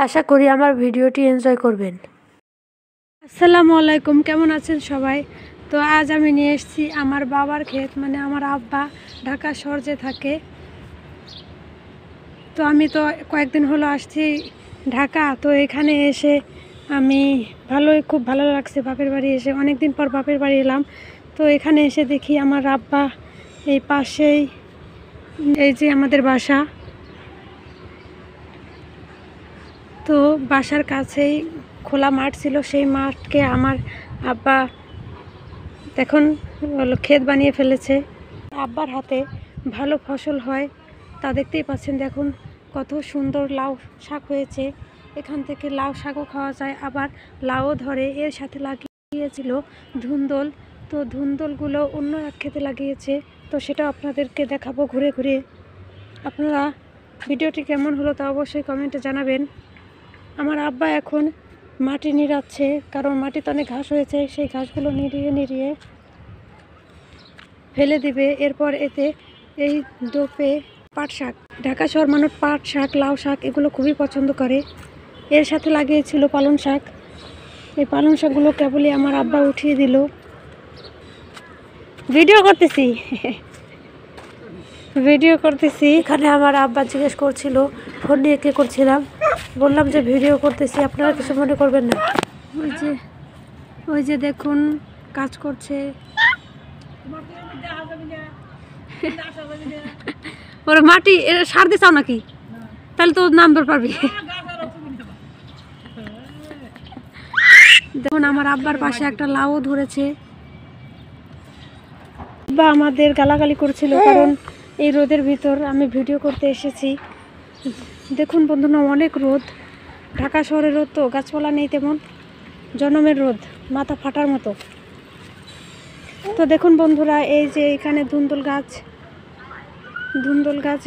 আশা করি আমার ভিডিওটি এনজয় করবেন। আসসালামু আলাইকুম, কেমন আছেন সবাই? তো আজ আমি নিয়ে এসেছি আমার বাবার ক্ষেত, মানে আমার আব্বা ঢাকা শহরে থাকে। তো আমি তো কয়েকদিন হলো আসছি ঢাকা। তো এখানে এসে আমি খুব ভালো লাগছে বাপের বাড়ি এসে। অনেক দিন পর বাপের বাড়ি এলাম। তো এখানে এসে দেখি আমার আব্বা এই পাশেই, এই যে আমাদের বাসা, তো বাসার কাছেই খোলা মাঠ ছিল। সেই মাঠকে আমার আব্বা এখন ক্ষেত বানিয়ে ফেলেছে। আব্বার হাতে ভালো ফসল হয়, তা দেখতেই পাচ্ছেন। দেখুন কত সুন্দর লাউ শাক হয়েছে। এখান থেকে লাউ শাকও খাওয়া যায়, আবার লাউও ধরে। এর সাথে লাগিয়েছিল ধুন্দল। তো ধুন্দলগুলো অন্য এক ক্ষেতে লাগিয়েছে, তো সেটা আপনাদেরকে দেখাবো ঘুরে ঘুরে। আপনারা ভিডিওটি কেমন হলো তা অবশ্যই কমেন্টে জানাবেন। আমার আব্বা এখন মাটি নিড়াচ্ছে, কারণ মাটিতে অনেক ঘাস হয়েছে। সেই ঘাসগুলো নিড়িয়ে নিড়িয়ে ফেলে দিবে। এরপর এতে এই দোপে পাট শাক, ঢাকা শহর মানুষ পাট শাক, লাউ শাক এগুলো খুবই পছন্দ করে। এর সাথে লাগিয়েছিল পালং শাক। এই পালং শাকগুলো কেবলই আমার আব্বা উঠিয়ে দিল। ভিডিও করতেছি। এখানে আমার আব্বা জিজ্ঞেস করছিল ফোন নিয়ে কে করছিলাম। বললাম যে ভিডিও করতেছি, আপনারা কিছু মনে করবেন না। ওই যে দেখুন কাজ করছে। ওরা মাটি সার দিছাও নাকি? তাহলে তো নাম্বার পারবি। দেখুন আমার আব্বার পাশে একটা লাউ ধরেছে। আব্বা আমাদের গালাগালি করছিল, কারণ এই রোদের ভিতর আমি ভিডিও করতে এসেছি। দেখুন বন্ধুরা, অনেক রোদ। ঢাকা শহরের রোদ তো, গাছপালা নেই তেমন, জনমের রোদ, মাথা ফাটার মতো। তো দেখুন বন্ধুরা, এই যে এখানে ধুন্দল গাছ,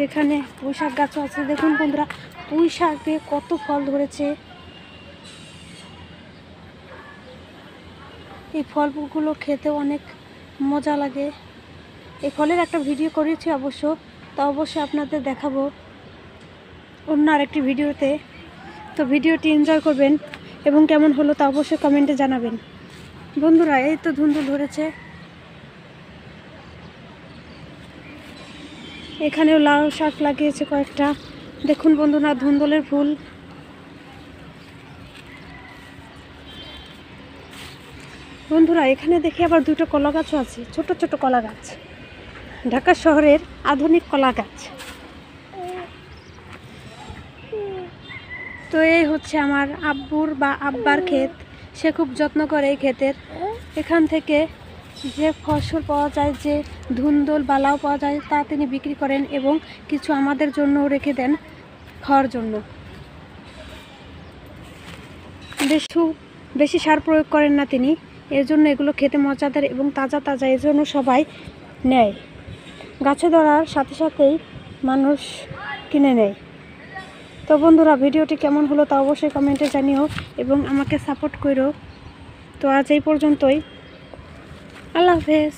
এখানে পুঁই শাক গাছও আছে। দেখুন বন্ধুরা, পুঁই শাকে কত ফল ধরেছে। এই ফলগুলো খেতে অনেক মজা লাগে। এই ফলের একটা ভিডিও করেছি অবশ্য, তা অবশ্যই আপনাদের দেখাবো অন্য আরেকটি ভিডিওতে। তো ভিডিওটি এনজয় করবেন এবং কেমন হলো তা অবশ্যই কমেন্টে জানাবেন। বন্ধুরা, এই তো ধুন্দুল ধরেছে। এখানেও লাউ শাক লাগিয়েছে কয়েকটা। দেখুন বন্ধুরা, ধুন্দুলের ফুল। বন্ধুরা, এখানে দেখি আবার দুটো কলা গাছও আছে, ছোট ছোট কলা গাছ, ঢাকা শহরের আধুনিক কলা গাছ। তো এই হচ্ছে আমার আব্বার ক্ষেত। সে খুব যত্ন করে এই ক্ষেতের। এখান থেকে যে ফসল পাওয়া যায়, যে ধুন্দল বা লাউ পাওয়া যায়, তা তিনি বিক্রি করেন এবং কিছু আমাদের জন্য রেখে দেন খাওয়ার জন্য। বেশি সার প্রয়োগ করেন না তিনি, এর জন্য এগুলো খেতে মজাদার এবং তাজা তাজা, এর জন্য সবাই নেয়। গাছে ধরার সাথে সাথেই মানুষ কিনে নেয়। তো বন্ধুরা, ভিডিওটি কেমন হলো তা অবশ্যই কমেন্টে জানিও এবং আমাকে সাপোর্ট করো। তো আজ এই পর্যন্তই। আল্লাহ হাফেজ।